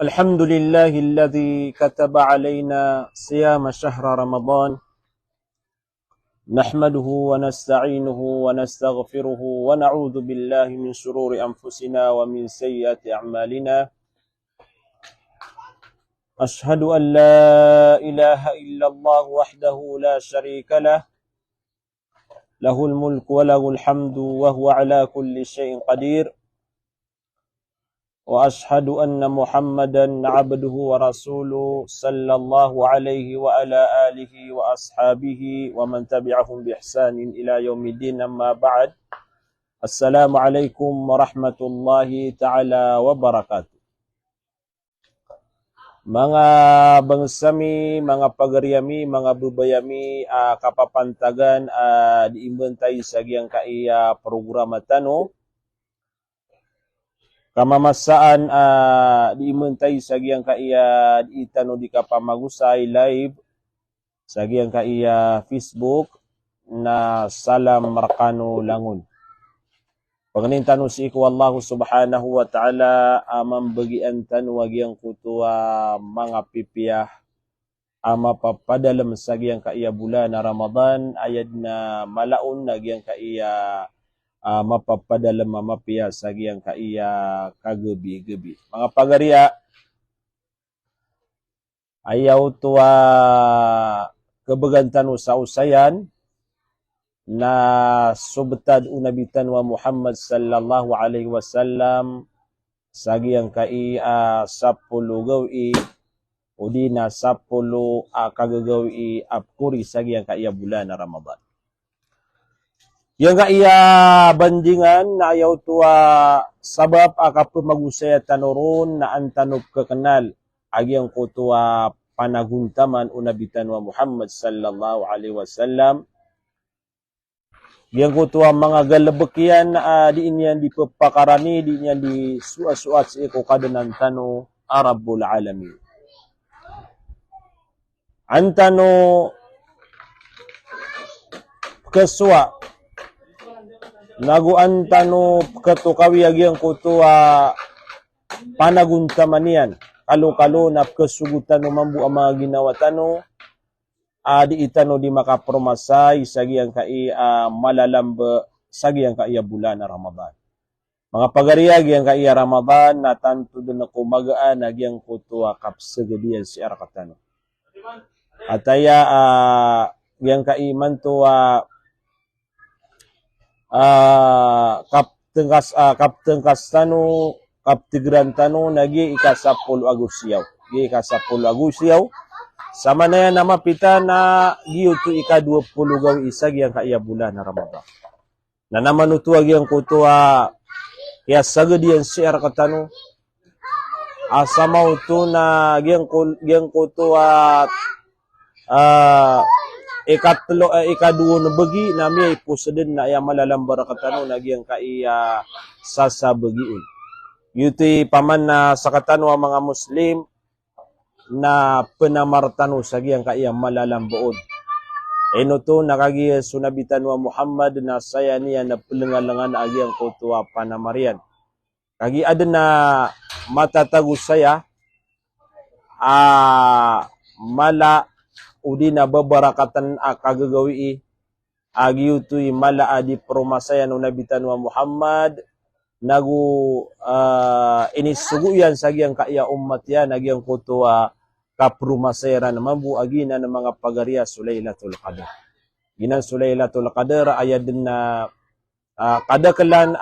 الحمد لله الذي كتب علينا صيام شهر رمضان نحمده ونستعينه ونستغفره ونعوذ بالله من شرور أنفسنا ومن سيئات أعمالنا أشهد أن لا إله إلا الله وحده لا شريك له له الملك وله الحمد وهو على كل شيء قدير وأشهد أن محمدا عبده ورسوله صلى الله عليه وعلى آله وأصحابه ومن تبعهم بإحسان إلى يوم الدين أما بعد السلام عليكم ورحمة الله تعالى وبركاته. Mga bangsami, mga pagariami, mga bubayami, kapapantagan, diimbentay sa giyang kaiya programa tano. Kamamasaan diimbentay sa giyang kaiya itano di kapamagusay live sa giyang kaiya Facebook na Salam Markano Langon. Pagnintan si iku Allah subhanahu wa ta'ala mambagian tan wagyang kutua mga pipiyah mapapadalam sa giyang kaiya bulan na Ramadan ayad na malaon na giyang kaiya mapapadalam mamapiyah sa giyang kaiya kagabi-gabi. Mga pagariya ayaw tuwa kebagantan sa usayan na subtad unabitan wa Muhammad sallallahu alaihi wasallam sagi ang kai 10 gawi o di na 10 kagagawi apkuri sagi ang kai bulan na Ramadan. Yang kaiya bandingan na ayaw tuwa sabab kapamagusaya tanuron na antanop kekenal agi ang kutua panaguntaman unabitan wa Muhammad sallallahu alaihi wasallam. Yang kutua mga galabekyan di inyan di pepakarani di inyan di suat-suat si iko kadanan tano Arabul Alamin. Antano kesua naguan tano katukawi yang kutua panaguntamanian kalo-kalo na kesugutan mambu ang mga ginawa tano di itano di makapromasay sagi ang kai malalambe sagi ang kai bulan na Ramadan. Mga pagariya yang kai Ramadan na tanto din ako magaan nagyang kutua kapsagadian si arakatano. Ataya yang kai mantua kaptengkas tano kaptigran tano nagi ikasapul Agusyaw. Gi ikasapul Agusyaw. Sama na yan nama pita na giyuto ika 20 gawi isa giyang kaya bulan na Ramadan. Na naman utuwa giyang kutuwa kaya sagadian siya katano. Asama uto na giyang kutuwa ikaduo na bagi na may pusadin na iya malalambar katano na giyang kaya sasabagiun. Yuti paman na sa katano ang mga Muslim na penamartano sa giyang kaya malalamboon. Eno to nakagiya sunabitan wa Muhammad na saya niya na pelengalangan agiyang kutua panamarian. Kagi ada na matatago saya mala udi na babarakatan kagagawi agi utoy mala adi promasayan unabitan wa Muhammad nagu inisuguyan sa giyang kaya umat yan agiyang kutua kaprumaseran mambu agina ng mga pagariya Sulailatul Qadar. Ginan Sulailatul Qadar ayad na kadakalan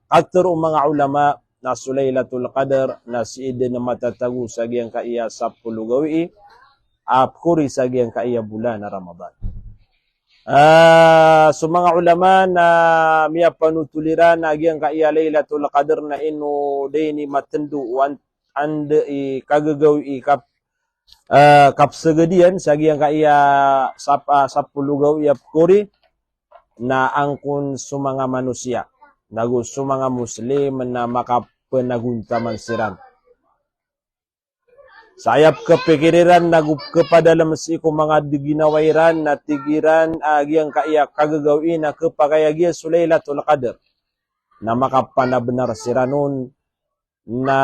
atur mga ulama na Sulailatul Qadar na siide na matatago sa giyang kaiya 10 gawi apkuri sa giyang kaiya bulan na Ramadan. So mga ulama na miya panutuliran na giyang kaiya Lailatul Qadar na ino dayni matendu ande kagagawi kapsagadian sagi yang kaya 10 gawi apkuri na angkun sumanga manusia nagu sumanga Muslim na makapenaguntaman siran. Sayap kepikiriran nagu kepadalam si ko mga diginawairan na tigiran agiyang kaya kagagawi na kapagaya giya Sulailatul Qadar na makapanabenar siranon na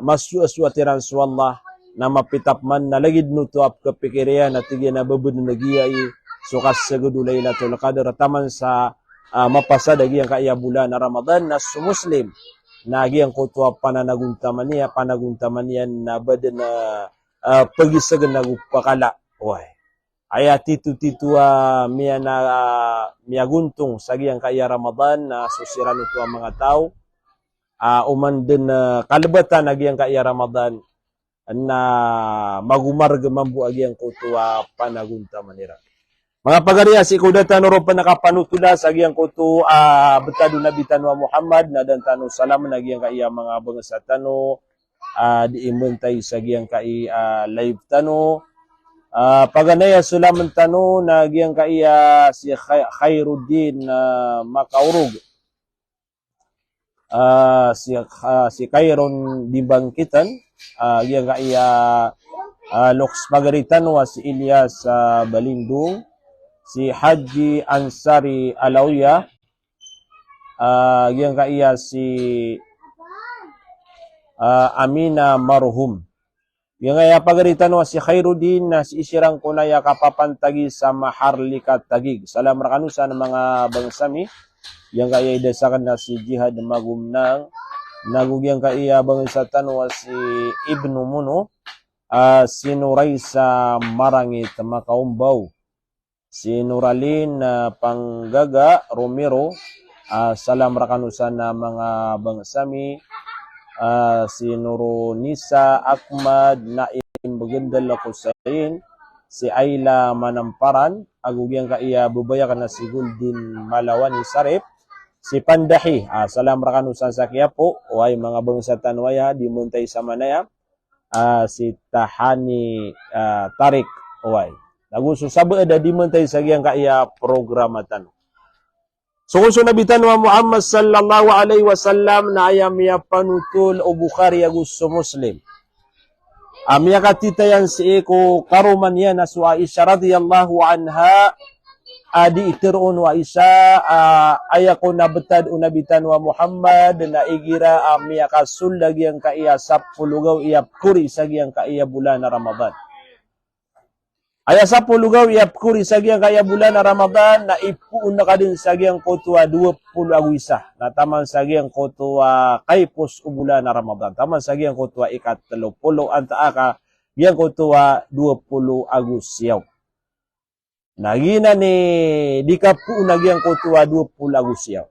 masuaswatiran suwallah na mapitapman na lagid nutuap kapikirian at tigyan na babud na nagiyay sukas sa gudulay Lailatul Qadr taman sa mapasada giyang kaya bulan na Ramadan na sumuslim na giyang kutuap panaguntaman niya na badan na pagisagan na gupakala. Oy. Aya titu miya na miya guntong sa giyang kaya Ramadan na susiran ito ang mga tao. Uman din kalabatan na giyang kaya Ramadan na magumarga mambu agiyang kutuwa panagunta manira. Mga pagariya, si kudatan ro pa nakapanutula sa agiyang kutu betado na bitan wa Muhammad na dan tanu salam na agiyang kaya mga bangsa tanu di imuntay sa agiyang kai live tanu. Paganaya sulaman tanu na agiyang kaya si Khairuddin Makaurug. Si Kairon dibangkitan yang kaya Loks Pagaritan wa si Ilyas Balindung, si Haji Ansari Alawya, yang kaya si Amina Marhum. Yang kaya Pagaritan wa si Khairuddin na si isirang kunaya kapapantagi sa Maharlika Tagig. Salam rakanusa ng mga bangsami. Yang kaya idesakan na si Jihad Magumnang, nagugyang kaya bangsa tanwa si Ibnu Muno, si Nuraysa Marangit Makaumbaw, si Nuralin Panggaga Romero, salam rakanusan na mga bangsami, si Nurunisa Ahmad Naim Bagindal Kusain, si Ayla Manamparan, agugyang kaya bubayakan na si Guldin Malawani Sarip, si Pandahi, salam rakanusan sa Quiapo, o ay mga bangsa tanwaya, di muntay sa Manaya, si Tahani Tarik, o ay. Naguso sabi ada di muntay sa giyang kaya programatan. So kung sunabitan wa Muhammad sallallahu alaihi wasallam na ayam ya panutul o Bukhari agusto Muslim. Amya katitayan si Eko karuman yan na su Aisha radhiyallahu anha, adi itiroon wa Aisha ayako nabetad unabitan wa Muhammad na igira amya kasul lagi ang kaiya sapulugaw iyap kuri sa giyang kaiya bulan na Ramadan. Aya sapulugaw iyap kuri sa giyang kaiya bulan na Ramadan na ipuun na kadin sa giyang kotwa 20 agwisa na taman sa giyang kotwa kaipos bulan na Ramadan. Taman sa giyang kotwa ika-30 antaaka giyang kotwa 20 agusyaw. Nagina ni di ka po nagyang kotwa 20 agusyaw.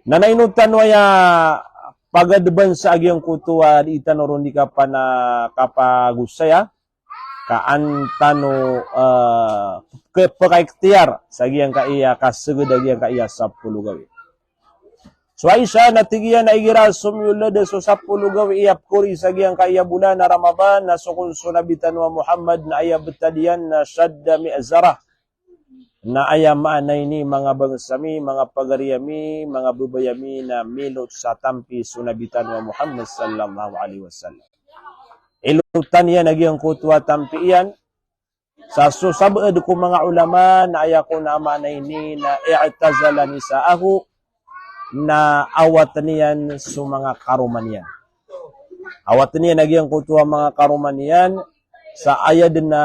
Na nainutan waya pagadban sa agyang kotwa di itanoron di ka pa na kapagusaya kaan tano pagkaiktiyar sa giyang kaiya kasagad agyang kaiya 10 gawi. So Aisha natigiyan na igira sumyulad so 10 gawi iyap kuri sa giyang kaiya bulan na Ramadan na sukun sunabitan wa Muhammad na ayab tadiyan na shadda mi'zarah na ayam maanay ni mga bangsami, mga pagariyami, mga bubayami na milot sa tampi sunabitan wa Muhammad sallallahu alaihi wasallam. Ilutan yan nagyang kutwa tampi yan. Sa susabad ko mga ulama na ayako na maanay ni na i'tazala nisaahu na awat niyan sa mga karuman yan. Awat niyan nagyang kutwa mga karuman yan. Sa ayad na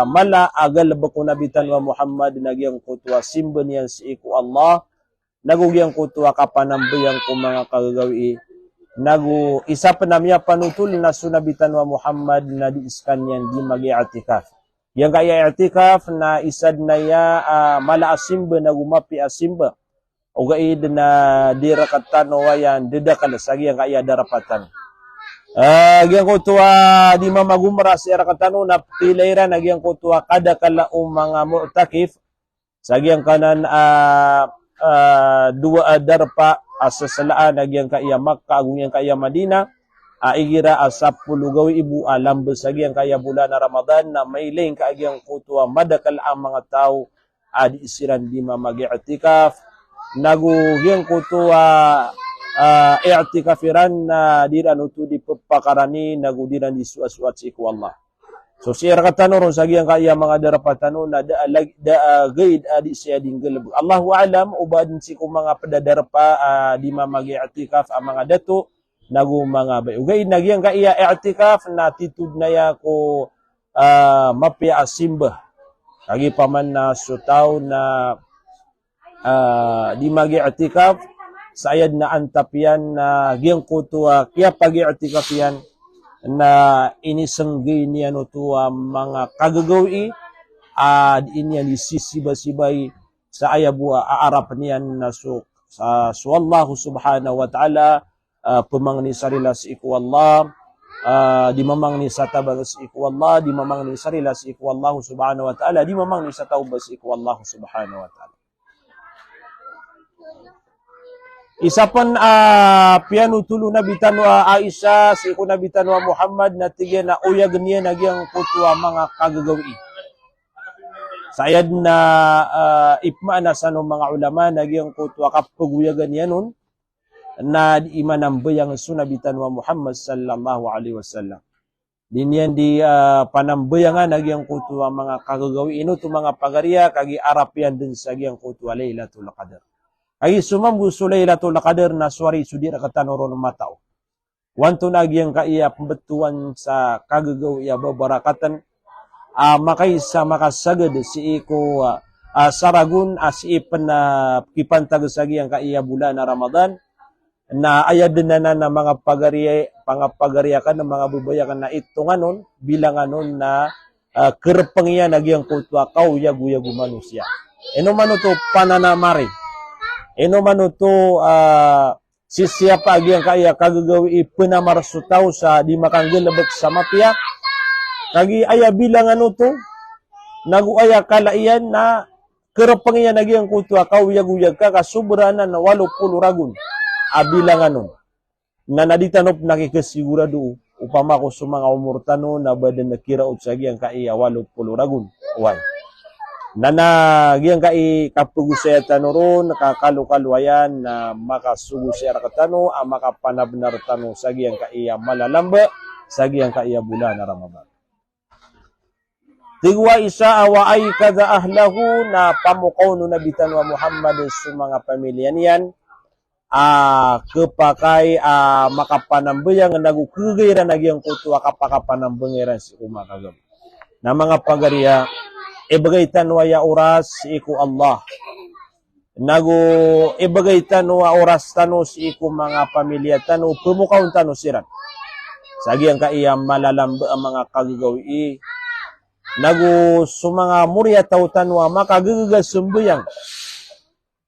mala agal bako nabitan wa Muhammad nagyang kutwa simban yan si iku Allah nagugyang kutwa kapanambayang ko mga kagagawi nagu isa pa namya panutul na sunabitan wa Muhammad na diiskan yan di mag-i'tikaf yang kaya i'tikaf na isad na ya mala asimba na gumapi asimba o gaid na dirakatan wa yan didakal sa yang kaya darapatan. Gyang kutwa di mamagumra sa erakatano na pilayra nagyang kutwa kada kalaong mga mu'takif sa gyang kanan dua darpa asasalaan nagyang kaya Makkah agung yang kaya Madina igira asapulu gawi ibu alam besagyang kaya bulan na Ramadan na mailing kaagyang kutwa madakal ang mga tao di isiran di mamag-i'tikaf nagugyang kutwa i'tikafiran na diran utu di pakarani nagudiran di suat-suat si iku Allah. So siya katanoron sa giyang kaya mga darapatano na gaid adi siya dinggal. Allahu alam ubad si ko mga padadarpa di mamag-i'tikaf ang mga dato nagu mga bay. Ugay nagyang ka iya i'tikaf na titud na ya ko mapia asimba. Kagi paman na sutaw na di magi-i'tikaf sayad na antapian na giyang kutua kaya pag-i'tikaf yan na inisanggi niya no tuwa mga kagagawi inya disisiba-sibay sa ayabua aarap niyan na sa Allah subhanahu wa ta'ala pemangni sarila si iku Allah di mamang ni sa tabang si iku Allah di mamang ni sarila si iku Allah subhanahu wa ta'ala di mamang ni sa tauba si iku Allah subhanahu wa ta'ala. Isa pun pianu tulu na bitanwa Aisyah si iku na bitanwa Muhammad na tigya na uyag niya nagyang kutua mga kagagawi. Sayad na ipma na sa mga ulama nagyang kutua kapaguyagan niya nun na imanambayang sunabitan wa Muhammad sallallahu alaihi wasallam. Dinyan di panambayangan nagyang kutua mga kagagawi ino to mga pagariya kagi arapian din sa gyang kutua Lailatul Qadar. Ay sumambu Lailatul Qadar na suwari sudir katanoron mataw. Wanto nagyang kaiya pembetuan sa kagagawi babarakatan makaysa makasagad si iko saragun si ipan na kipantag sa gyang kaiya bulan na Ramadan na ayad na mga pangapagariyakan ng mga bubayakan na itunganon bilang anon na kerpangya nagyang kutwa kauyagu-yagu manusia. Eno manuto pananamari. Eno manuto sisiapa agyang kaya kagagawi ipinamarsutaw sa di makanggelabak sa mapia. Kagi aya bilang ano to naguaya kalaian na kerpangya nagyang kutwa kauyag-uyag ka kasubranan na 80 ragun. Abilangan na naditanop nakikasigurado upama ko sa mga umurtano na badan nakiraot sa giyang kaiya 80 ragun. Uwan. Na giyang kai kapugusaya tanoron nakakalukalwayan na makasugusaya katano makapanabnar tano sa giyang kaiya malalamba sa giyang kaiya bulan na Ramadan. Tigwa isa awa ay kada ahlahu na pamukaw no nabitan wa Muhammad sa mga pamilya niyan kepakay makapanambayang nagukugayran nagyang kutua kapakapanambangiran si umakagam. Na mga pagariya, ibagaytan waya oras si iku Allah. Ibagaytan wa oras tano si iku mga pamilya tano, pumukaw tano siran. Sagi ang kaiyang malalamba ang mga kagagawi. Sumanga murya tautan wa makagagagas sumbayang.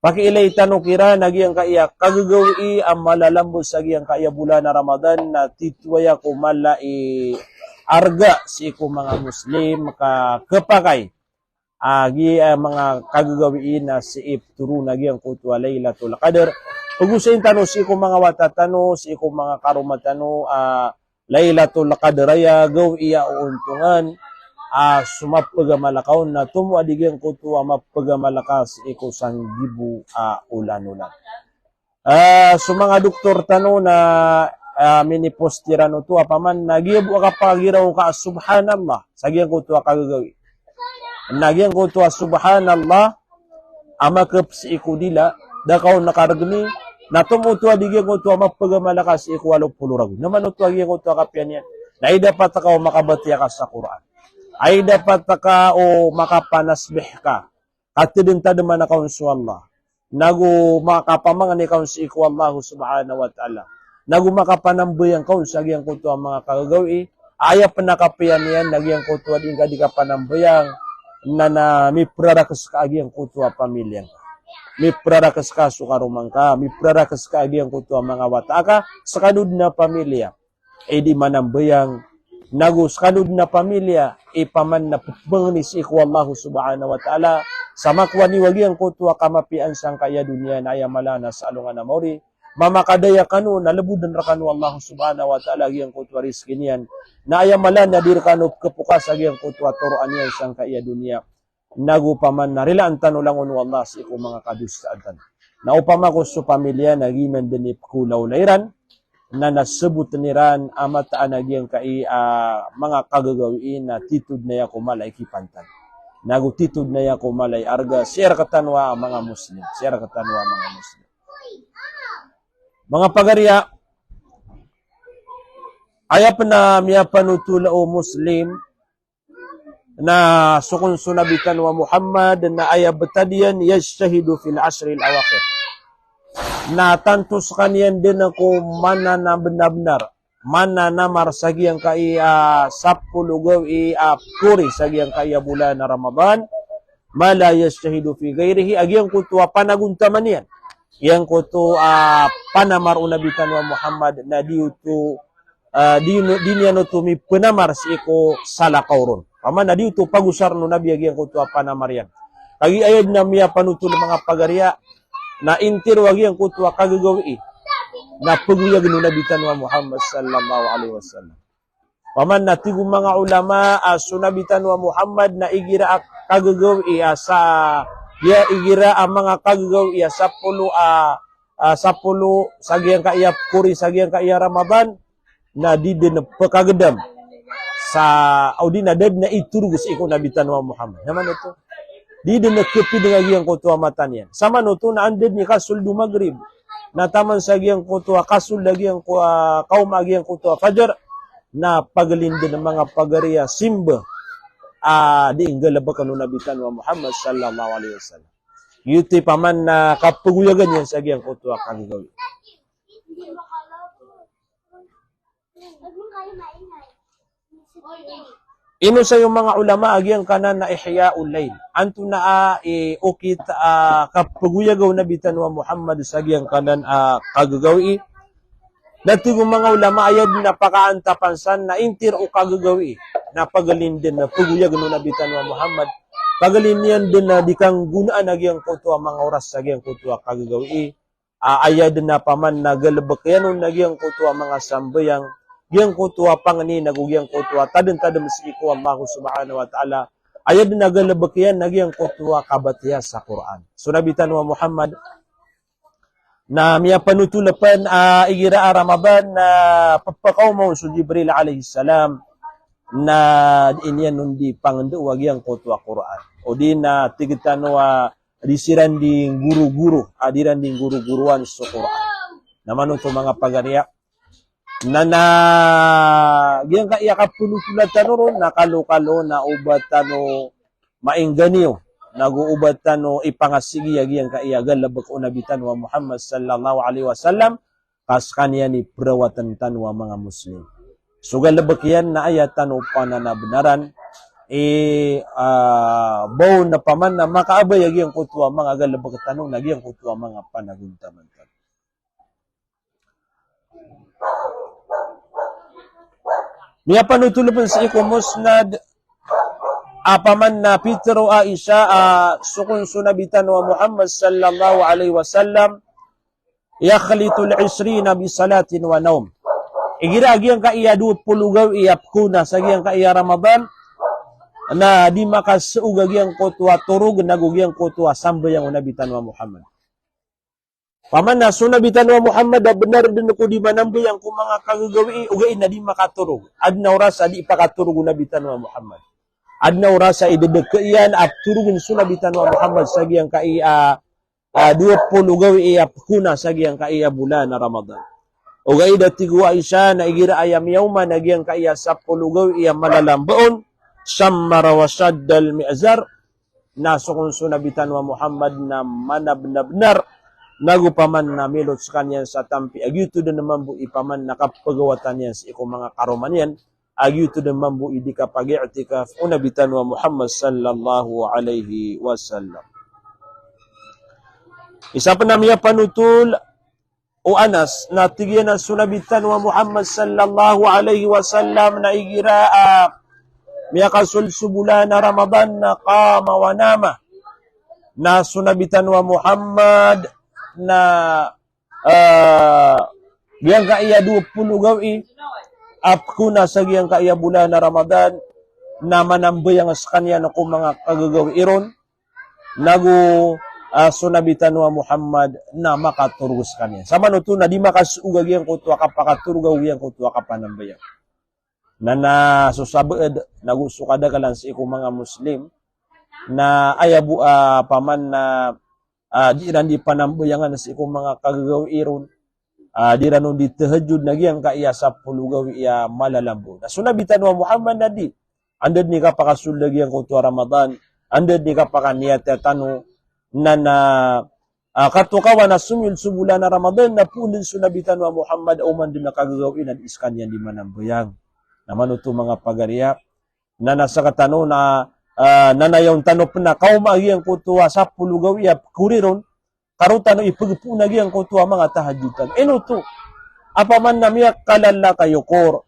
Pakiilay tanong kira nagyang kaya kagagawi ang malalambot sa giyang kaya bulan na Ramadan na titwaya ko malai arga si ko mga Muslim kapakay agi mga kagagawi na si turu nagyang kutwa Lailatul Qadar. Pagusain tanong si ko mga watatano si ko mga karumatano Lailatul Qadar ya gawi iya uuntungan sumapagamalakaw na tumuadigyan ko tuwa mapagamalakaas iko sanggibu ulan-ulan. So mga doktor tano na minipostiran to apaman nagibu ka pagiraw ka subhanallah sagyan ko tuwa kagagawi. Nagyan ko tuwa subhanallah amakap si iko dila dakaw nakaragni na tumutuwa digyan ko tuwa mapagamalakaas iko 80 ragun. Naman tuwa digyan ko tuwa kapyan yan. Na dapat ka makabatiya ka sa Quran. Ay dapat ka o makapanasbih ka. Katidinta naman na kaun sa Allah. Makapamangan ni kaun sa iku Allah subhanahu wa ta'ala. Makapanambayang kaun sa agiyang kuto ang mga kagagawi. Aya panakapiyan yan, nagyang kuto din ka di ka panambayang na may prarakas ka agiyang kuto ang pamilyang. May prarakas ka sukarumang ka. May prarakas ka agiyang kuto ang mga wataka sa kanud na pamilya. E di manambayang skanud na pamilya ipaman na pagbanganis iku Allah subhanahu wa ta'ala sa makwani wagiang kutwa kamapian sang kaya dunia na ayamala sa alungan na mauri mamakadaya kanu nalabudan rakanu Allah subhanahu wa ta'ala giyang kutwa rizki niyan na ayamala na dirkanu kepukas agiyang kutwa turuan niyan sang kaya dunia paman na rilaan tanulangon Allah sa iku mga kadustaan na upama ko sa pamilya naginan dinip kulaw lairan na nasabot niran amataan nagyang kai mga kagagawiin na titud na yako malay kipantan. Nagutitud na yako malay arga share katanwa mga Muslim. Share katanwa mga Muslim. Mga pagariya Aya pena miya panutula o Muslim na sukun sunabitan wa Muhammad na aya betadian yajtahidu fil asril awakhir. Na tantus kanian din ako mana na benar-benar. Mana na marsagi ang kaya 10 gawi puri sagi ang kaya bulan na Ramadan. Mala yajtahidu fi ghairihi agyang kutua panaguntaman yan. Yang kutu panamar unabitan wa Muhammad na diutu di niya no tumi penamar si iko salah kauron. Paman na diutu pagusar no nabi agyang kutu panamar yan. Kagi ayad na miya panutul mga pagarya na intir wagi ang kutu kagagawi na paguyag no nabitan wa Muhammad sallallahu alaihi wasallam. Paman na tigo mga ulama sunabitan wa Muhammad na igira kagagawi sa ya igira ang mga kagagawi sa 10 sagyang kaya kuri sagyang kaya Ramadan na di din pagkagedam sa audina dad na iturgus iko nabitan wa Muhammad. Naman ito. Di din nakepi dengan yang kutua matan yan. Sama no to na anded ni kasul du maghrib. Na taman sagyang kutua kasul lagi yang kaum agi yang kutua fajar na pagalinde ng mga pagariya simba di ingalabakan nabitan wa Muhammad sallallahu alaihi wasallam. Yuti paman na kapaguyagan yan sagyang kutua kagagawi. Ino sa yung mga ulama agyang kanan na ihya'ul layl. Anto na ukit kapaguyagaw na bitan wa Muhammad sa agyang kanan kagagawi. Natigong mga ulama ayad na pakaantapansan na intir o kagagawi na pagalin din na paguyagaw na bitan wa Muhammad. Pagalin yan din na dikang gunaan agyang kutua mga oras sa agyang kutua kagagawi. Ayad na paman na galabak yan agyang kutua mga sambayang yang kutua pangani nagugyang kutua taden-taden si ko Allah subhanahu wa ta'ala ayad nagalabakyan nagyang kutua kabatiya sa Quran. Sunabitan wa Muhammad na miya panutulapan igira Ramadan na papakaw mo si Jibril alayhi salam na inyan nundi pangando wagyang kutua Quran. O di na tigitan wa disiran ding guru-guru adiran ding guru-guruan sa Quran. Naman ito mga pagariya yang kaya kapulutulatan ron nakalukalo na ubatano mainganiyo naguubatano ipangasigi yang kaya galabak unabitan wa Muhammad sallallahu alaihi wasallam kas kanya ni perawatan tanwa mga Muslim. So galabak yan na ayatan upana na benaran baw na paman na makaabay yang kutua mga galabak tanong nagyang kutua mga panaguntaman. Niya panutulupin sa iko musnad apaman na Petro Aisha sukun sunabitan wa Muhammad sallallahu alaihi wasallam yakhlitul 20 bi salatin wa naum. Igira agyang kaiya 20 gaw iyapkuna sa agyang kaiya Ramadan na di makasuug agyang kutua turug nagugyang kutua sambayang unabitan wa Muhammad. Paman na sunabitan wa Muhammad benar din ko di manambi ang kung mga kagagawi ugain na di makaturog. Adna orasa di pakaturog unabitan wa Muhammad. Adna orasa idedekaian at turugin sunabitan wa Muhammad sagi ang kaiya 20 gawi iyapkuna sagi ang kaiya bulan na Ramadan. Ugay datigo Aisha na igira ayam yawma nagyang kaiya 10 gawi iyam malalambaon sammara wa shaddal mi'zar nasukun sunabitan wa Muhammad na manabnabnar nagupaman na milot sa kanyan sa tampi. Agyuto din naman bu ipaman nakapagawatan yan sa iko mga karoman yan. Agyuto din naman bu idi kapag-i'tikaf unabitan wa Muhammad sallallahu alaihi wasallam. Isa pa na miya panutul o Anas na tigyan ang sunabitan wa Muhammad sallallahu alaihi wasallam na igira miya kasulsubula na Ramadan na qama wa nama na sunabitan wa Muhammad na giyang kaiya 20 gawi apkuna sa giyang kaiya bulan na Ramadan na manambay ang sa kanya na kung mga kagagawi iron sunabitan wa Muhammad na makaturugos kanya. Sama nuto na di makasuugag yang kutua kapakaturugag yang kutua kapanambayan. Na susabed nagusukada kalan sa ikong mga Muslim na ayabu paman na di panambayangan sa ikong mga kagagawi iron Diranon di tahajud lagi yang ka iya 10 gawi iya malalambo. Na sunabitan wa Muhammad nadi. Andad ni ka pakasul lagi yang kutu Ramadan. Andad ni ka pakaniat tanu nana katukawa na sumil subulan na Ramadan na punin sunabitan wa Muhammad uman din nakagagawin at iskanyan di manambayang. Naman ito mga pagariya na nasa katano na nanayong tanop na kaumagi ang kutuwa sa pulugaw iya kuriron karutan ipagpunagi ang kutuwa mga tahajutan. Eno to, apaman na miyak kalala kayo kor,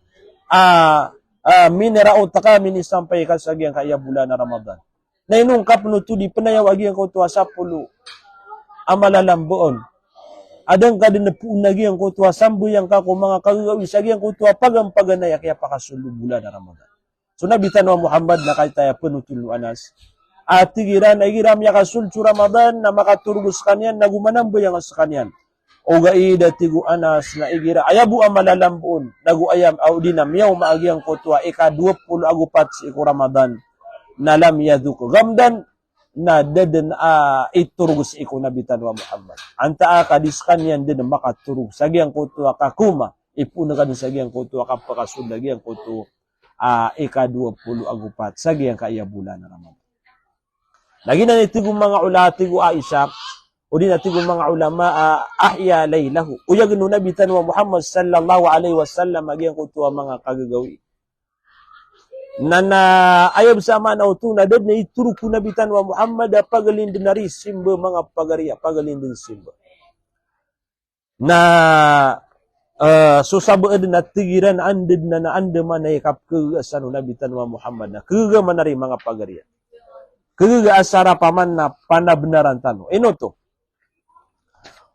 minera o taka minisampay kasagi ang kaya bulan na Ramadan. Na inungkap no to di penayaw agi ang kutuwa sa pulu, amalalamboon. Adang ka din na punagi ang kutuwa sambu yang kako mga kagagawi sagi ang kutuwa pagampaganay kaya pakasulu bulan na Ramadan. So nabitan wa Muhammad na kay tayo penutul anas. At tigiran ay giram ya kasulcu Ramadan na makaturgos kanyan na gumanambo yang sa kanyan. O gaida tigu anas na igira ayabu amalalampuon nagu ayam au dinamyaw maagi ang kutwa ika 20 agupat si iku Ramadan na lam yaduk gamdan na deden iturgos iku nabitan wa Muhammad. Anta kadis kanyan din makaturug sagi ang kutwa kakuma ipuna kadin sagi ang kutwa kapakasul lagi ang kutwa ika 20 agupat sagi ang kaya bulan na Ramadan. Lagi na nitigong mga ulatigo Aisha o di natigong mga ulama ahya laylahu. Uya gano nabitan wa Muhammad sallallahu alaihi wasallam agyan ko tuwa mga kagagawi. Nana ayab sama na uto na dad na ituro ko nabitan wa Muhammad pagalindin nari simba mga pagariya pagalindin simba. Na so sabaad na tigiran andid na naanda man ay kapkagasan nabitan wa Muhammad na kagaman na rin mga pagariya. Kagaga asara paman na panabnaran tano. Ino to.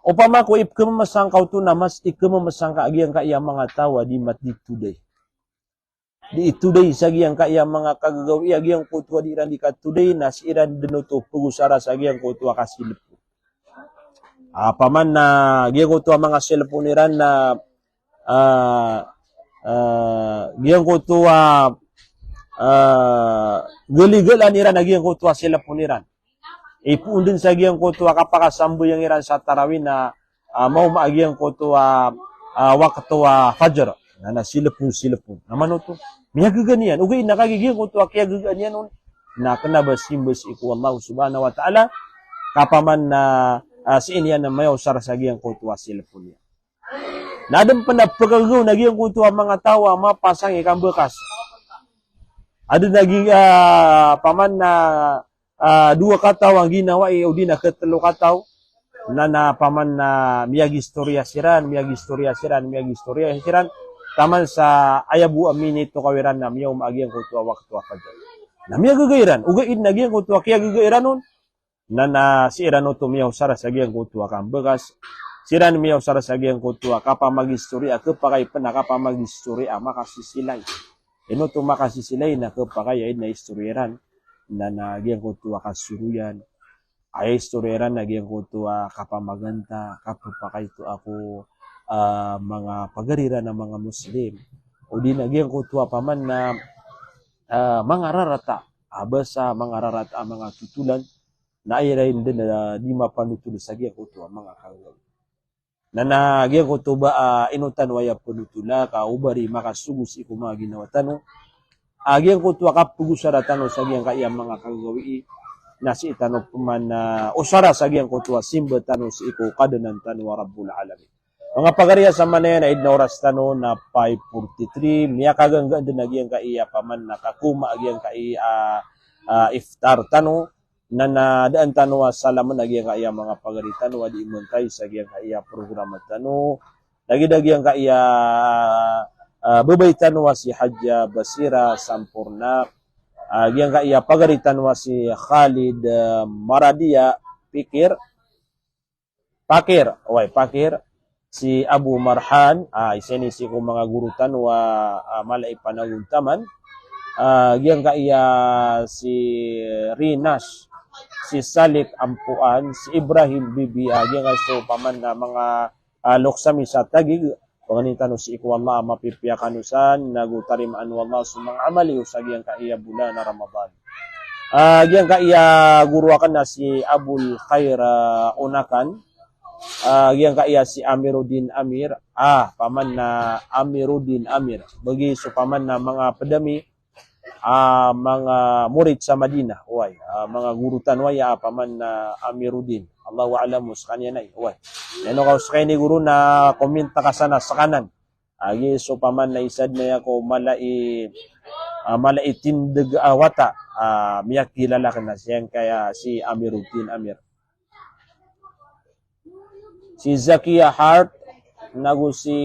O pama ko ipkamamasangkaw to na mas ikamamasangka agiyang kaya mga tawa di mat di today. Di today sagiyang kaya mga kagagawi agiyang kutwa di iran di ka today nas iran deno to pugusara sagiyang kutwa kasilip. Paman na agiyang kutwa mga cellphone iran na agiyang kutwa galigalan iran agiyang kutwa sila puniran. Ipuundin sa agiyang kutwa kapakasambo yung iran sa tarawin na mau maagiyang kutwa waktuwa fajr na silapun. Naman ito, miya gaganian. Ugay nakagigiyang kutwa kaya gaganian nun. Na kanabasimbas iku Allah subhanahu wa ta'ala kapaman na si inyan na mayaw sa agiyang kutwa silapun niya. Nadam pa na pagagaw nagiyang kutwa mga tawa mapasang ikang bekas. Ada naging paman na 2 kataw ang ginawa o di na 3 kataw na paman na miyagi istorya siran taman sa ayabu aminit to kawiran na miyaw maagiang kutwa waktu apa dyan. Na miya gagairan, ugaid na giyang kutwa kaya gagairan nun na si iran to miyaw sara sa giyang kutwa kang begas siran miyaw sara sa giyang kutwa kapamagistorya kapakay panakapagistorya makasisilay. Ino to makasisilay na kapakaya na istoryeran na nagyang kutuwa kasuruyan. Ay istoryeran nagyang kutuwa kapamaganta kapapakay to ako mga pagarira ng mga Muslim. O di nagyang kutuwa paman na mga rarata. Basa mga rarata mga tutulan na ay rin din na di mapanutulo sa gyang kutuwa mga kagawin. Na nagyang ko to ba inutan waya punutula ka ubari makasugus iku mga ginawa tanong agyang ko to kapugusara tanong sa gyang kaya mga kagawi na si tanong man usara sa gyang ko to simba tanong si iku kadanan tanong rabbul alamin mga pagariya sa manayan na idna oras tanong na 5:43 miya kagangga din nagyang kaya paman nakakuma agyang kaya iftar tanong na daan tanwa salaman nagyang kaya mga pagaritan wa di montay sa gyang kaya programa tano dagyang kaya babay tanwa si Hajja Basira Sampurna gyang kaya pagaritan wa si Khalid Maradia Pakir si Abu Marhan isini si ko mga guru tanwa malay panaguntaman gyang kaya si Rinas si Salik Ampuan, si Ibrahim Bibi, aging aso paman na mga loksami sa tagig, panganitan si iku Allah mapipiakanusan, nagutarimaan wallah sumang amali, usagiyang kaiya bulan na Ramadan. Agiyang kaiya guruakan na si Abul Khair Unakan, yang kaya si Amiruddin Amir paman na Amiruddin Amir bagi supaman na mga pedami mga murid sa Madinah mga gurutan paman na Amiruddin Allahu a'lamu sa kanya na ano ka sa kanya guru na komenta ka sana sa kanan agi supaman na isad na ako malai tindig wata miyak kilala ka na siyang kaya si Amiruddin Amir. Si Zakia Hart nagu si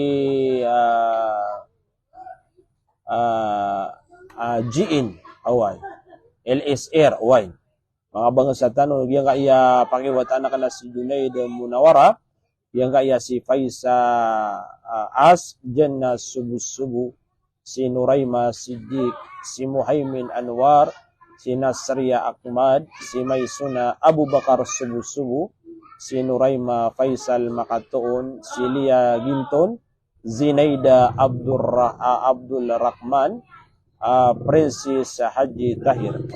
GN LSR mga bangas sa tanong yang kaya pangiwatan na si Junaid Munawara yang kaya si Faisa As Janna Subu si Nuraima Siddiq si Muhaimin Anwar si Nasriya Ahmad si Maisuna Abu Bakar Subu si Nuraima Faisal Makatoon, si Lia Ginton, Zinaida Abdul Rahman, Princess Haji Tahir.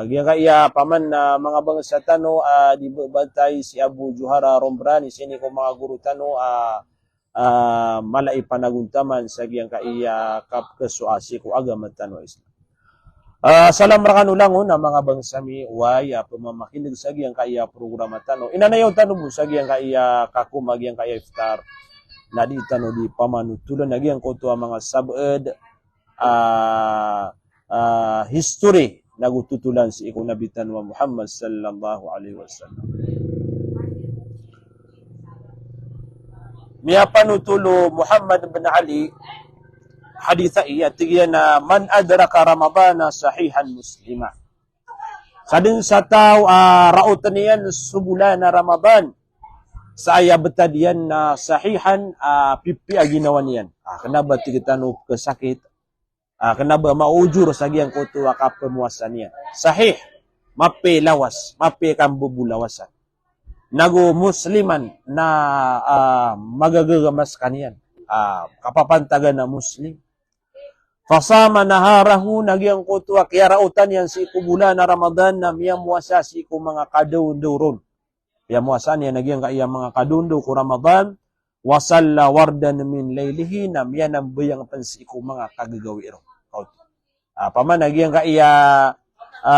Kaya paman na mga bangsa tano di bantay si Abu Juhara Rombrani sini ko mga guru tano malai panaguntaman sa giyang kaya kapkesuasi ko agama tano Islam. Salam rakan ulangon na mga bangsami pamamakinig sa giyang kaya programa tano. Inanayaw tano mo sa giyang kaya kakumag giyang kaya iftar. Na di tano di pamanutulan na giyang koto mga sabed history nagututulan si iko nabitan wa Muhammad sallallahu alaihi wasallam. Miya panutulo Muhammad bin Ali haditha iya tigyan na man adraka Ramadana sahihan muslima. Sadin sa tao rautan niyan subulan na Ramadan sa aya betadian na sahihan pipi aginawan niyan. Kenapa tigitano kesakit? Kenapa maujur sa giyang kutu kapemuasan niyan. Sahih mape lawas, mape kambubulawasan. Nago musliman na magagagamas kaniyan. Kapapantagan na muslim. Fasama naharahu nagyang kutwa kaya rautan yan si kubula na Ramadan na miyamuasa si ku mga kadunduron. Miyamuasa niya nagyang kaya mga kadundu ku Ramadan wasalla wardan min laylihi na miyanambayang pansi ku mga kagagawiro. Paman nagyang kaya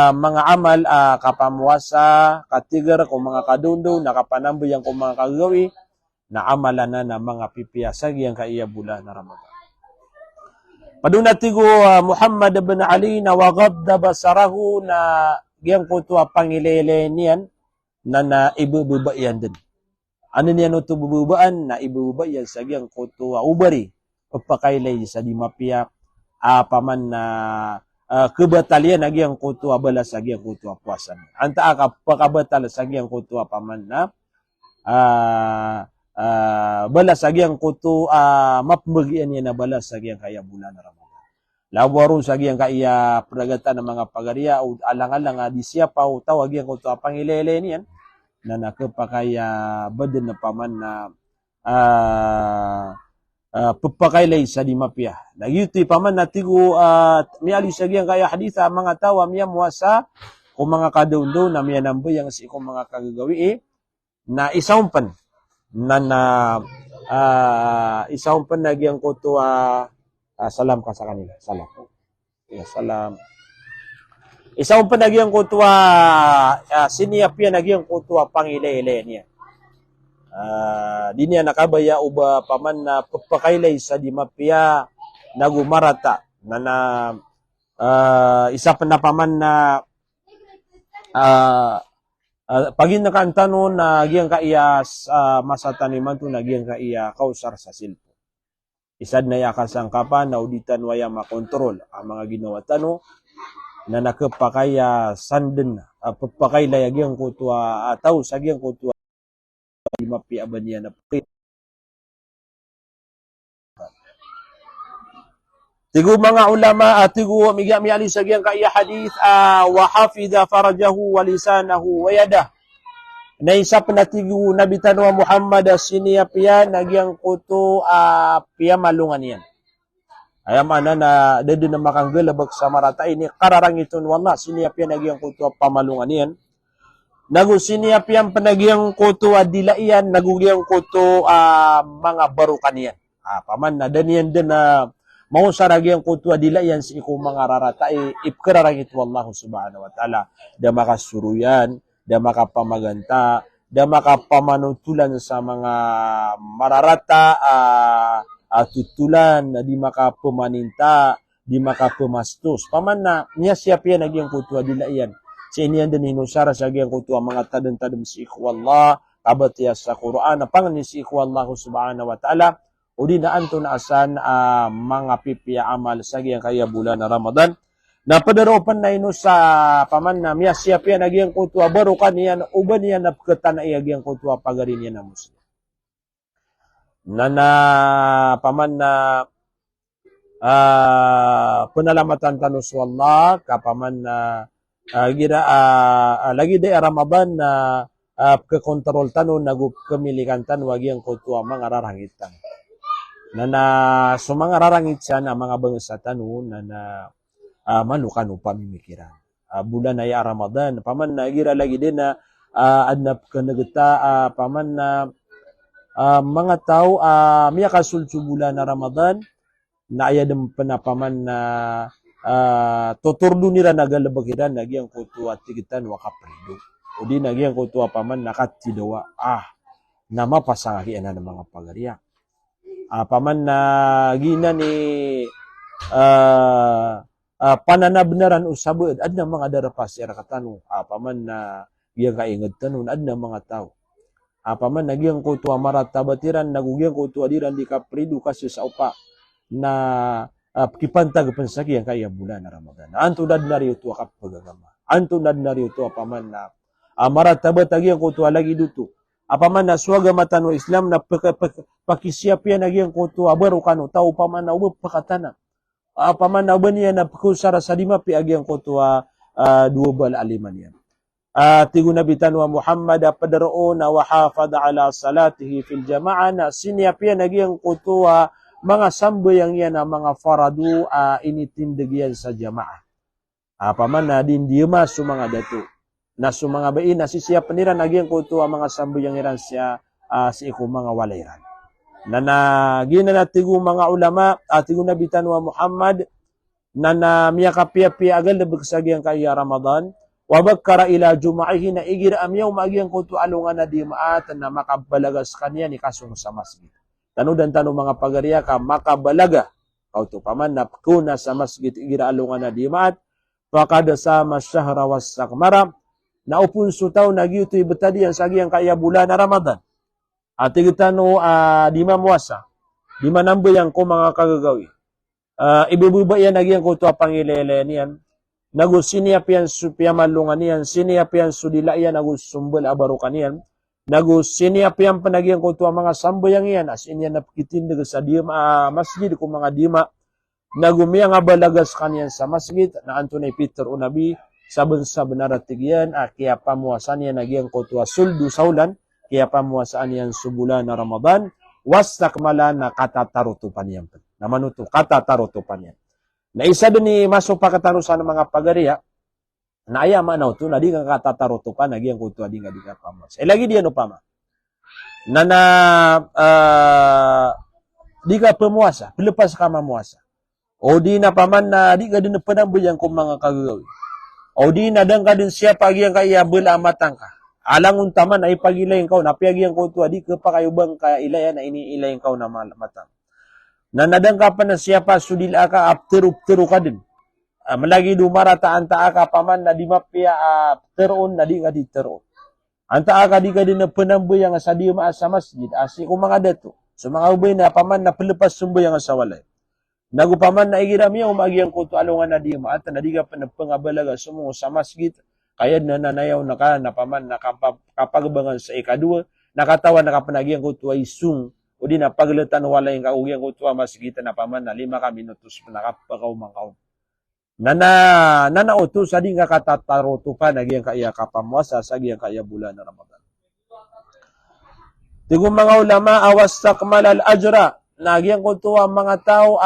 mga amal kapamuasa katigar ku mga kadundu nakapanambayang ku mga kagagawi na amalan na mga pipiyasag yang kaya bulan na Ramadan. Padunatigo Muhammad bin Ali na wagadda basarahu na giyang kutwa pangilele niyan na ibububayan din. Ano niyan ito bububaan na ibububayan sa giyang kutwa ubari pagpakailay sa di mapiyak paman na kebatalyan na giyang kutwa bala sa giyang kutwa puasan. Anta ka pakabatal sa giyang kutwa paman na balas agyang kuto mapbagian niya na balas agyang kaya bulan na Ramadan. Lawaro sa agyang kaya pragatan ng mga pagariya o alang-alang di siya pa o tawag agyang kuto pangilele niyan na nakapakaya baden na paman na pagpakailay sa dimapya. Nagyuti paman na tigo miali sa agyang kaya haditha mga tawa miya muasa kung mga kadaundo na miya namboy ang si kung mga kagagawi na isaumpan na isang panagyang ko to salam ka sa kanila. Salam. Yeah, salam. Isang panagyang ko to siniyapya nagyang ko to pangilele niya. Di niya nakabaya uba paman na pagpakailay sa dimapya nagumarata na isa pa na paman na pagin nakantano na giyang kaiya masa taniman to na giyang kaiya kausar sa silpo. Isad na yakasang kapan na auditan waya makontrol ang mga ginawa tano na nakapakaya sanden pagpakailay giyang kutwa ataw sa giyang kutwa di mapiaban niya na tigo mga ulama tigo miali sa giyang kaya hadith wa hafidha farajahu wa lisanahu wa yadah na isa na tigo nabitan wa Muhammad siniya piya nagyang kuto piya malungan yan ayam ana na dede na makanggalabag sa marata ini kararang iton wala siniya piya nagyang kuto pamalungan yan Nagusiniap yan panagyang kuto dilaian, nagugyang kuto mga barukan yan. Paman na daniyan din na mausaragyang kuto dilaian si iku mga raratai ipkararangit wallahu subhanahu wa ta'ala. Da makasuruyan, da makapamaganta, da makapamanutulan sa mga mararata, tutulan, di makapamaninta, di makapamastos. Paman na niya siap yan nagyang kuto dilaian. Sa iniyan din hinusara sa agyan kuto ang mga tadong-tadong si ikhwallah, kabatiya sa Quran, na panganin si ikhwallah subhanahu wa ta'ala, o di na anto na asan mga pipiya amal sa agyan kaya bulan na Ramadan. Na padaropan na ino sa paman na miya siya piya nagyang kuto, barukan niyan, uban niyan napkatan na iyagyan kuto pagarin niya na Muslim. Na paman na penalamatan tanus wallah, kapaman na lagi day Ramadan na kekontrol tanon nagup kemilikan tan wagi ang kutua mga rarangitan na sumanga rarangit siya na mga bangsa tanon na manukan pamimikiran bulan ay Ramadan paman na gira lagi din na adnap kanagta paman na mga tao miya kasulsu bulan na Ramadan na ayadem penapaman na tuturdo nila nagalabagiran nagyang kutu at tigitan wakaprido. O di nagyang kutu paman nakatidawa na mapasangaki na ng mga pagariya. Paman na gina ni pananabnaran usabud ad na mga darapas ira katano. Paman na giyang kaingad tanon ad na mga tao. Paman nagyang kutu maratabatiran nagugyang kutu adiran di kaprido kasi sa upa na kipantag pansagi ang kaya bulan na Ramadan. Anto nad nariyo to kapagagama. Anto nad nariyo to paman na maratabatagi ang kuto lagi duto. Apaman na suwaga matano Islam na pakisiapya nagi ang kuto barukan tao paman na ubab pakatana. Apaman na uban niya na kusara sa lima pi agi ang kuto duwabal aliman yan. Tigo nabitan wa Muhammad padaroon na wahafad ala salatihi fil jama'a na siniapya nagi ang kuto mga sambayang yan na mga faradu initindigyan sa jamaah. Paman na din diyama su mga dato. Na su mga bain na sisiya paniran nagyang kuto ang mga sambayang iran siya sa iku mga walayran. Na gina na tigo mga ulama tigo nabitan wa Muhammad na miyakapiya-piya agal na bagsagyang kaya Ramadan wabagkara ila jumaihi na igira amyaw magyang kuto alungan na dimaat na makabalagas kanya ni kasong sa masjid. Tanudan tanong mga pagariya ka makabalaga kauto paman na kuna sa masjid igira alungan na dimat pakada sa masyahra was sakmara na upun sutaw nagyutoy betadian sa agiyang kaya bulan na Ramadan at igitano di mamuasa di manambayang ko mga kagagawi ibububa yan nagyang kuto pangilele niyan nagusiniap yan supya malungan niyan siniap yan sudila yan nagusumbal abarukan niyan nagusiniap yan panagyan ko ito ang mga sambayang yan as in yan napikitindig sa dima masjid kung mga dima nagumiyang abalagas kanyan sa masjid na Antonay Peter o Nabi sabon sa benaratig yan kaya pamuasan yan nagyang ko ito suldu saulan kaya pamuasan yan subulan na Ramadan wastakmala na katatarutupan yan naman ito katatarutupan yan na isa din ni maso pakatarusan ng mga pagariya na aya manaw to na di nga katataroto pa nagyang kuto di nga di ka pamas. Lagi diyan upama. Na di ka pamuasa, pilipas ka mamuasa. O di na paman na di ka din panambayang kung mga kagagawi. O di na dang ka din siya pagyang kaya bula matang ka. Alang untaman ay pagilayin ka na piagyang kuto di ka pa kayo bang kaya ilayan na iniilayin ka na matang. Na nadang ka pa na siya pa sudila ka aptiru ka din. Malagi dumarata anta aka paman na di mapia teron na di nga di teron. Anta aka di ka din na penamboy nga sa di sa masjid asi ko mga dato. So mga ubay na paman na pelepas sumboy nga sa walay. Nagupaman na igiram yung magiang kuto alungan na di maata na di ka panapangabalaga sumo sa masjid kaya na nanayaw na ka na paman na kapagbangan sa ikadua nakatawa na kapanagiang kuto ay sung o di na paglatan walay nga ugyang kuto masjid na paman na 5 minutos nakapagaw mangkaw. Nanauto sa di nga katataroto pa nagyang kaya kapamuasa sa giyang kaya bulan na Ramadan. Tigong mga ulama awas takmal al ajra nagyang kutuwa mga tao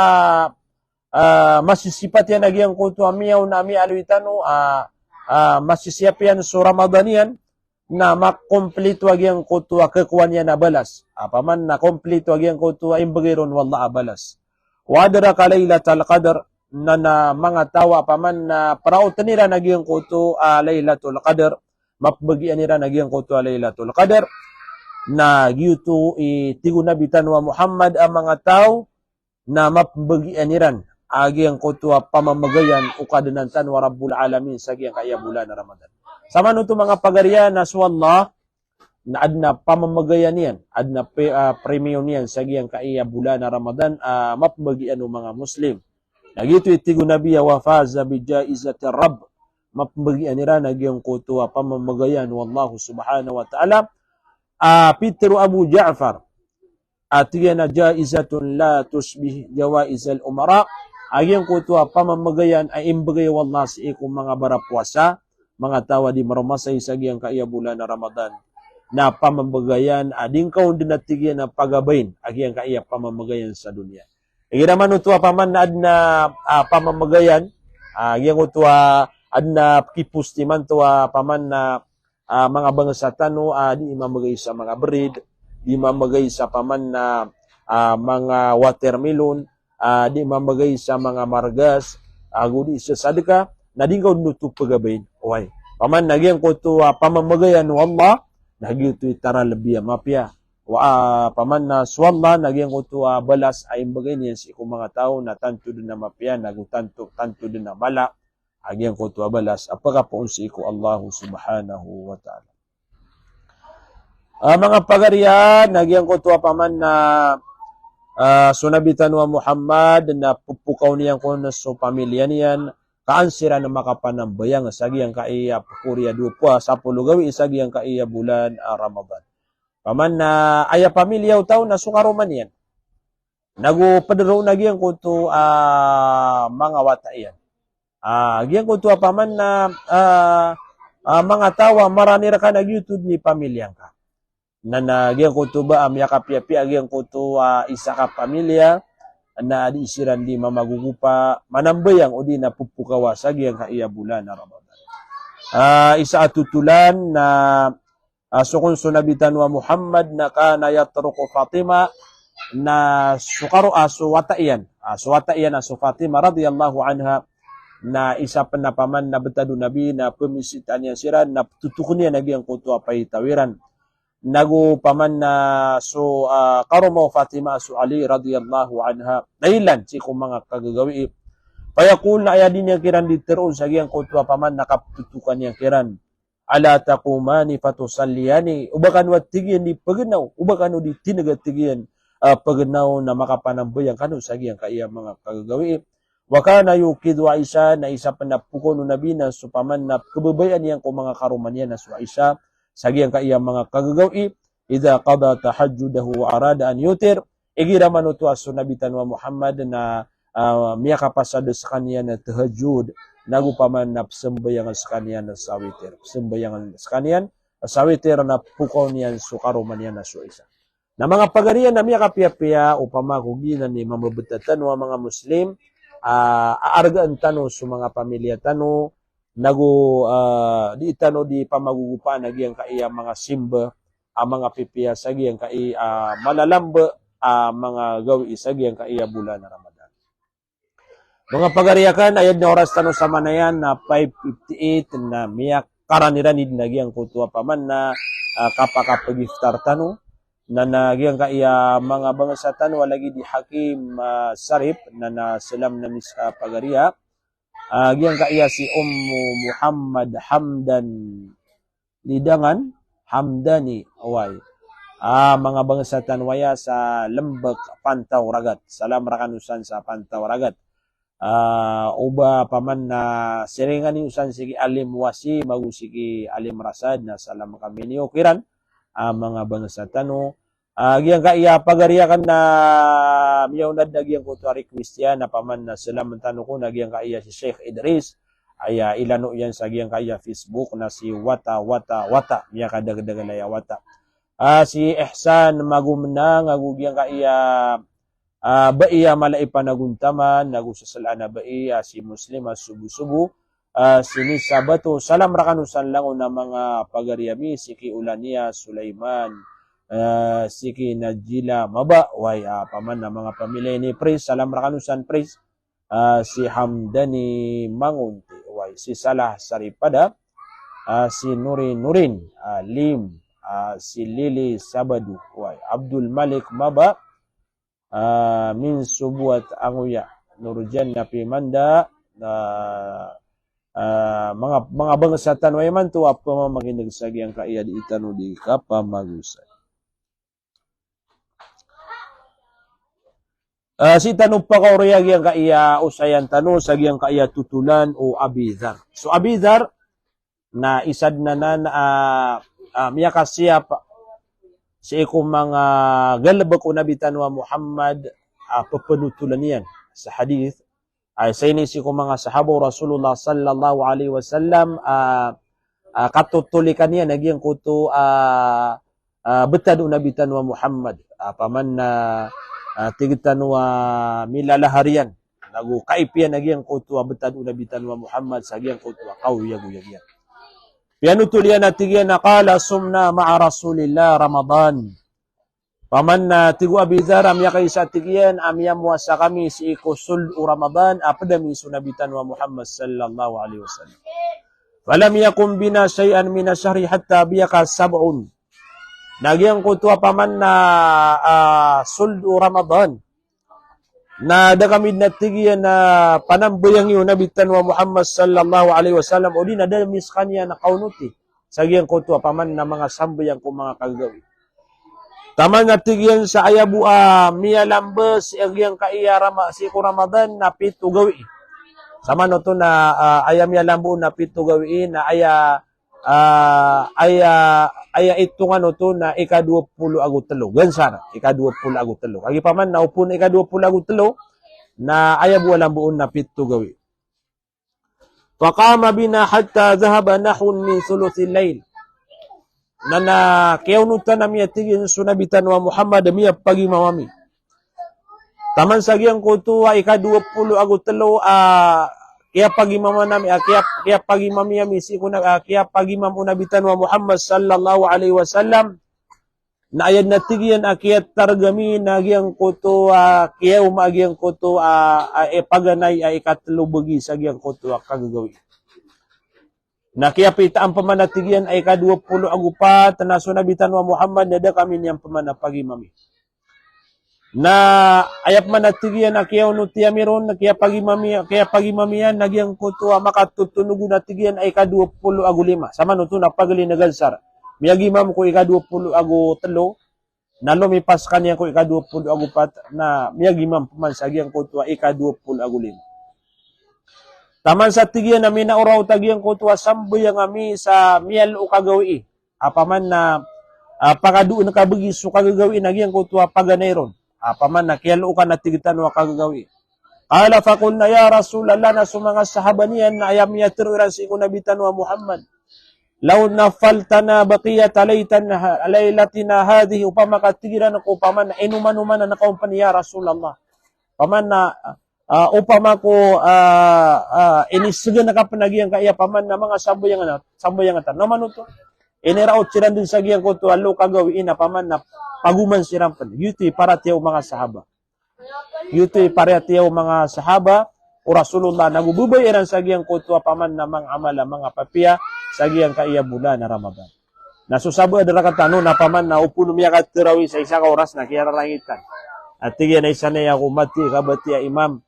masisipat yan nagyang kutuwa miyaw na mi alwitano masisiyap yan so Ramadanian na makomplito agyang kutua kekuan niya na balas. Paman na komplito agyang kutua imbagiron wallah balas. Wa adraka lailatul qadr na mga tawa paman na paraot nila nagyang kutu lailatul qadr, mapbagian nila nagyang kutu lailatul qadr na yutu itigo nabitan wa Muhammad ang mga tao na mapbagian niran agyang kutu pamamagayan ukadanantan wa rabbul alamin sa agyang kaya bulan na Ramadan. Sama nito mga pagarian na swallah na adna pamamagayan niyan, adna premium niyan sa agyang kaya bulan na Ramadan mapbagian ng mga Muslim. Nagito itigo nabiya wa faza bi jaizati rabb, mapbagian nira nagyang kutu pamamagayan wallahu subhanahu wa ta'ala. Peter Abu Ja'far atiyan na jaizatun la tusbih jawaizal umara, agyang kutu pamamagayan ay imbagay wallah sa ikong mga barapwasa, mga tawa di marumasay sa agyang kaya bulan na Ramadan na pamamagayan ading kaun din natigyan na pagabayin agyang kaya pamamagayan sa dunya. Naman utwa paman na adna pamamagayan, agyang utwa adna kipustiman tuwa paman na mga bangsa tano di mamagay sa mga bread, di mamagay sa paman na mga watermelon, di mamagay sa mga margas, agudi sa sadaka, na di ka nutup pagabayin. Okay. Paman nagyang ko to pamamagayan wallah, nagyang to itara labiya mapya. Paman na swalla, nagyang ko to balas ay bagay niyan si ikong mga tao na tanto din na mapya, nagutanto din na bala, nagyang ko to balas, apaka po si iko Allah subhanahu wa ta'ala. Mga pagarian, nagyang ko to paman na sunabitan wa Muhammad na pupukaw niyan ko na so pamilya niyan, kaansira na makapanambayang sagyang kaiya Korea 2 sa pulugawi sagyang kaiya bulan Ramadan. Paman na aya pamilya utaw na sukaruman yan. Nagupadaro na gyang kuto mga wata yan. Gyang kuto paman na mga tawa maranira ka nag-YouTube ni pamilyang ka. Na gyang kuto ba yakap-yapi gyang kuto isa ka pamilya na di isiran di mamagugupa manambayang o di napupukawa sa giyang kaiya bulan na Ramadan. Isa atutulan na sukun sunabitan wa Muhammad na kana yatruku Fatima na sukaro suwataiyan asu Fatima radhiyallahu anha na isa pa na paman na betado nabi na pemisitan niya siran na tutukun niya nagyang kuto apay tawiran. Nagu paman na karumaw Fatima su Ali radhiyallahu anha dailan si kung mga kagagawi payakul na aya din yang kiran diteroon sa giyang kutwa paman nakaptutukan yang kiran ala taqumani fatusalliyani ubakan wat tigyan di paganaw ubakan di tinagattigyan paganaw na makapanambayang kanu sa giyang kaya mga kagagawi wa kana yukidu Aisha na isa pa na pukon nabi na supaman na kababayan yang ko mga karuman yan na su Aisha sagiyang kaiya mga kagagawi idza qada tahajjudahu wa arada an yutir igira manutu sunabitan wa Muhammad na miya kapasado sa kanya na tahajjud nagupaman na sembayangan sa kanya na sawitir sembayangan sa kanya sawitir na pukaw niyan sukaruman niya na su isa na mga pagarian na miya kapiya-piya upama kuginan ni mamabutatan wa mga Muslim aargaan tano sa mga pamilya tano di tano di pamagugupa nagyang kaiya mga simba mga pipiya sagyang kai malalamba mga gawi sagyang kaiya bulan na Ramadan. Mga pagariakan ayad na oras tano sa manayan na 5:58 na miyak karaniranid nagyang kutuwa paman na kapakapag-iftar tano na nagyang kaiya mga bangsa tano lagi di Hakim Sarip na salam na misa pagaria. Gyang kaiya si Muhammad Hamdan Lidangan Hamdani away. Mga bangsa tanwaya sa Lembek Pantaw Ragat. Salam rakanusan sa Pantaw Ragat. Uba paman na siringan ni usan sige Alim Wasi magu sige Alim Rasad na salam kami ni Ukiran. Mga bangsa tano gyang kaiya pagariakan na miyaunad na gyang kutuari Kristiyan na paman na salam tano ko na gyang kaiya si Sheikh Idris ay ilano yan sa gyang kaiya Facebook na si Wata miya kadagdagalaya Wata si Ihsan Magumna ngagugyang kaiya baiya malaipa naguntaman nagusasalana baiya si Muslima subu-subu sini sabatu salam rakanusan lang na mga pagariami siki ulania Sulaiman siki Najila maba way paman na mga pamilya ni Pris salam rakanusan Pris si Hamdani Mangunti way si Salah Saripada si Nurin Lim si Lili Sabadu way Abdul Malik maba min subuat anguya Nurjan Napi Manda mga bangsa tanway man to apa makinig sa giyang kaya di itano di kapamagusan si tanong pa ko rin giyang kaya usayan tanong sa giyang kaya tutulan o Abidhar so Abidhar na isad na miya kasya sa ikong mga galabak o nabitan wa Muhammad papanutulan niyan sa hadith ay sa inisi ko mga sahabo Rasulullah sallallahu alaihi wasallam katutulikan niya nagyang kuto betad o nabitan wa Muhammad paman na tigitan wa milalaharian nagu kaipian nagyang kuto betad o nabitan wa Muhammad sa gyang kuto kauyag-uyag pianutulian natigyan na kala sumna ma'a Rasulillah Ramadan. Paman na tigu Abidhar amya kay sa tigyan amya muasa kami si ikusul Ramadan apadami sunabitan wa Muhammad sallallahu alaihi wasallam. Walam yakum bina shay'an min asyhri hatta biyaka sab'un. Nagyang kutua paman na suldu Ramadan. Na da kami natigyan na panambayang yun nabitan wa Muhammad sallallahu alaihi wasallam o di na damis kanya na kaunuti sa giyang kutua paman na mga sambayang ko mga kagawi. Taman natigyan sa ayabu miya lambes ang giyang kaiya si ko Ramadan na pito gawi. Sama no to na ayam ya lambu na pito gawi na aya itungan no to na ika-20 agutelo. Gansana ika-20 agutelo. Agi paman na upon ika-20 agutelo na ayabu lambuon na pito gawi. Faqama bina hatta dhahaba nahun min thuluthil layl. Na kiyaunutan na miya tigin sunabitan wa Muhammad miya pagi mawami. Taman sa giyang kutuwa ika-20 agutelo kaya pagi mama nami kaya pagi mami si ko na kaya pagi mam unabitan wa Muhammad sallallahu alaihi wasallam na ayad na tigyan akiyat targami na giyang kutuwa kaya umagiyang kutuwa paganay ay ikatlo bagi sa giyang kutuwa kagagawi. Na kaya pita ang pamanatigyan ay ika-20 agupat na sunabitan wa Muhammad na da kami niyang pamanapagi mami. Na ayap manatigyan na kaya unutia miron na kaya pagi mamiyan nagyang kutuwa makatutunog na tigyan ay ika-20 agulima. Sama nuto na pagali na gansar. Miyagi mam ko ika-20 agu telo na lumipas kanya ko ika-20 agupat na miyagi mam pamansagyang kutuwa ika-20 agulima. Taman sa tigyan na minauraw tagyang kutuwa sambayang ami sa miyal o kagawi. Apaman na pakaduon na kabagis so kagagawi nagyang kutuwa paganayron. Paman na kiyalo ka natigitan wa kagagawi. Kala faqulna ya Rasulallah na sumanga sahaba niyan na ayam yatiruran si kunabitan wa Muhammad. Law nafaltana baqiyat laylatina hadhihi upama katigiran ko paman na inuman-uman na nakaumpan ya Rasulallah. Paman na upama ko inisigan na kapanagiyang kaya paman na mga sambayang atan. Naman ito. Iniraot silang din sa giyang ko to alo kagawiin na paman na paguman sirampan. Yuti para tiyaw mga sahaba. Yuti para tiyaw mga sahaba o Rasulullah nagububay iran sa giyang ko to paman na mga amala mga papiya sa giyang kaiya bulan na Ramadan. Nasusabo adara katano na paman na upuno miya katirawi sa isa ka oras na kaya rangitan. At tigyan na isa na ako mati kabati ya imam.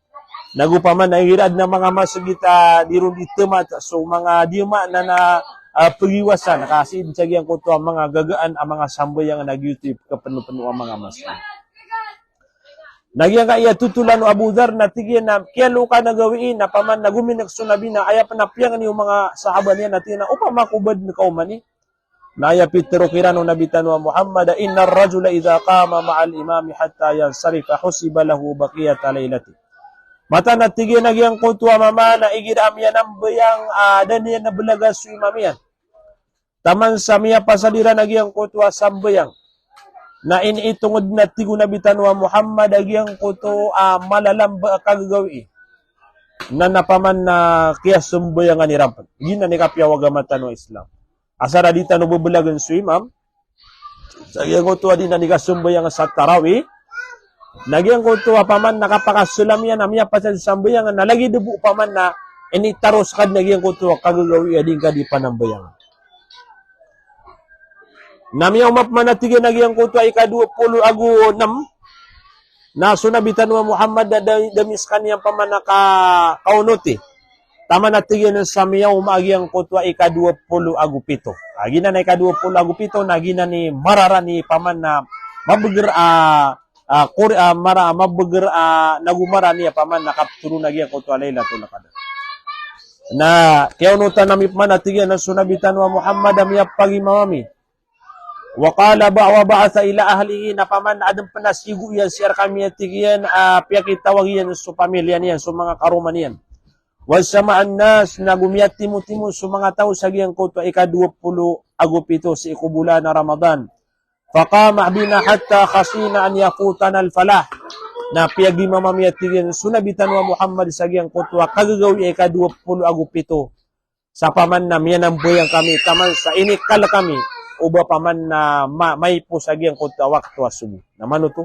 Nagupaman na hirad na mga masugita dirun itemat so mga diuma na pagiwasan kasi sagyang ko to ang mga gagaan ang mga sambayang nag-YouTube kapano-pano ang mga masjid. Nagyang kaya tutulan o Abu Dhar na tigyan na kiyalo ka nagawiin na paman na guminag sunabi na aya panapiyangan yung mga sahaba niya natin na upama kubad na kaumani. Na aya pitero kirano nabitan wa Muhammad inna ar-rajula idha qama ma'al imami hatta yansarifa husiba lahu baqiyat laylati. Mata na tigyan nagyang kutuwa mama na igiram yan ang bayang dan yan na belagas su imam yan. Taman sa miya pasalira nagyang kutuwa sambayang na iniitungod na tigo nabitan wa Muhammad nagyang kuto malalamba kagagawi. na napaman na kaya sumbayangan ni Rampan. Gina ni kapya wagamatan wa Islam. Asara di tanu bebelagan su imam. Sagiyang ko tuwa di na ni kasumbayangan sa tarawih. Nagyang ko tuwa paman nakapakasulam yan amya pa sa sambayangan na lagi debu paman na ini taros kad nagyang ko tuwa kagagawi ading ka di panambayangan. Namya umap manatigan nagyang ko tuwa ika-20 agu 6 na sunabitan wa Muhammad damiskan yang paman kaunuti. Tama natigan sa miyaw maagyang ko tuwa ika-20 agu 7. Agina na ika-20 agu 7 nagina ni marara ni paman na mabeger nagumara niya paman nakapturo nagyang ko tuwa Lailatul Qadar. Na kiyaunutan nami paman natigan na sunabitan wa Muhammad amiyap pagimamami. Wa qala wa ba'atha ila ahlihi na paman adang panasigu yan siar kami atigian piyakit tawag yan sa pamilya niyan sa mga karuman niyan. Wa sama'an nas nagumiyat timu-timu sa mga tao sa giyang ko to ika-20 agu 7 sa ikubulan na Ramadan. Faqama bina hatta khasina an yafutana al-falah. Na piyagi mamamiyatigan sunabitan wa Muhammad sa giyang ko to kagagawi ika-20 agu 7 sa paman na miyan ang buyang kami taman sa inikal kami. Uba paman na may po sa giyang ko to waktu asubuh. Naman ito?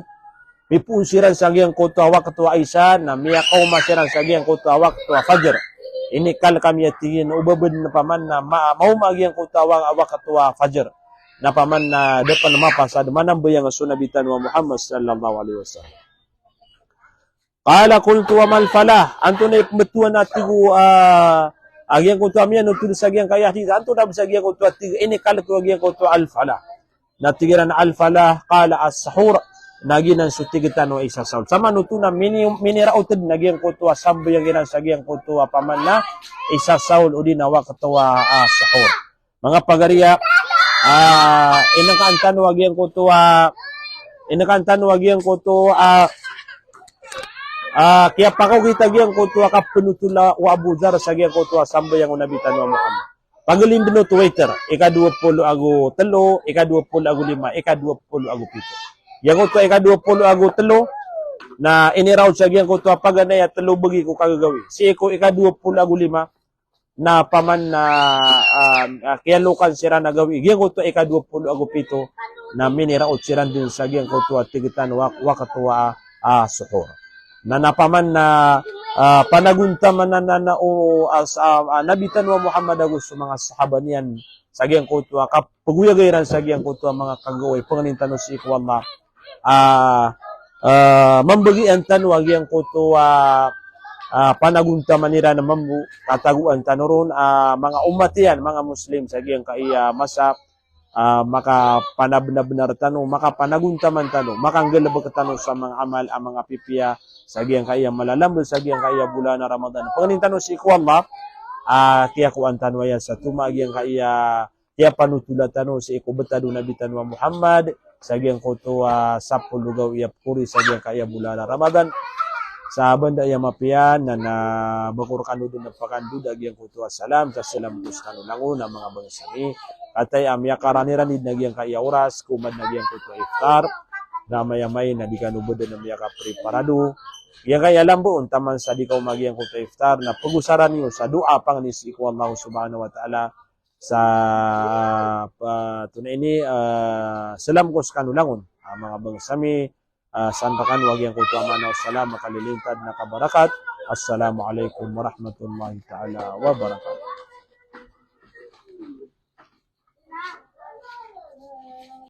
May punsiran sa giyang ko to waktu Aisha na miyakaw masiran sa giyang ko to waktu Fajr. Inikal kami at tingin ubabad na paman na maumagiyang ko to waktu Fajr. Na paman na depan mapasad manambayang sunabitan wa Muhammad sallallahu alaihi wasallam. Qala qultu wa mal falah anto na ipmetuan atigu agyang ko to amian utul sa agyang kaya hadis anto na sa agyang ko to ini kala to agyang ko to al falah natigiran al falah qala as-sahur naginan sutigitan wa isa saul sama nutuna minirautid nagyang ko to sambayang ginan sa agyang ko to paman na isa saul udi na waktu sahur mga pagariya inakantan wa agyang ko to kaya pakaw kita giyang kutuwa ka penutula wa Abu Dhar sa giyang kutuwa sambay ang unabitan wa Muhammad. Pagulin din no Twitter, ika-20 agu 3, ika-20 agu 5, ika-20 agu 7. Yang kutuwa ika-20 agu 3 na iniraw sa giyang kutuwa paganay at 3 bagi ko kagagawi. Si iko ika-20 agu 5 na paman na kiyalukan sira na gawi. Giyang kutuwa ika-20 agu 7 na miniraw siran din sa giyang kutuwa tigitan wa katuwa suhur. Na napaman na panaguntaman na nabitan wa Muhammad agus mga sahaba niyan sa giyang kutwa kapaguyagayran sa giyang kutwa mga kagaway panganintan si ikwallah mambagian tanwa giyang kutwa panaguntaman nira na mambu kataguan tanuron mga umat yan mga Muslim sa giyang kaiya masa maka panabna-benar tanong, maka panaguntaman tanong, makanggalabag tanong sa mga amal, ang mga pipiya, sa giyang kaya malalambol, sa giyang kaya bulan na Ramadan. Panganin tanong si ikwallah, kaya kuan tanong yan sa tumagiyang kaya, kaya panutula tanong si ikubetado nabitan wa Muhammad, sa giyang kuto sapulugaw iyap kuri, sa giyang kaya bulan na Ramadan. Sa banda iya mapian na bakur kanu dun napakandu dagyang kuto salam, sa salam kusano lango na mga bangsani. Atay amya karaniran nagyang kaya oras kumad nagyang kuto iftar na mayamay na di kanubod na miya ka preparado yang kaya lambo taman sa di ka magyang kuto iftar na pagusaran niyo sa dua pang ni si Allah subhanahu wa ta'ala sa tunay ini salam kus kanulangon mga bangsami santakan wagyang kuto amana salam makalilintad na kabarakat. Assalamualaikum warahmatullahi ta'ala wabarakatuh.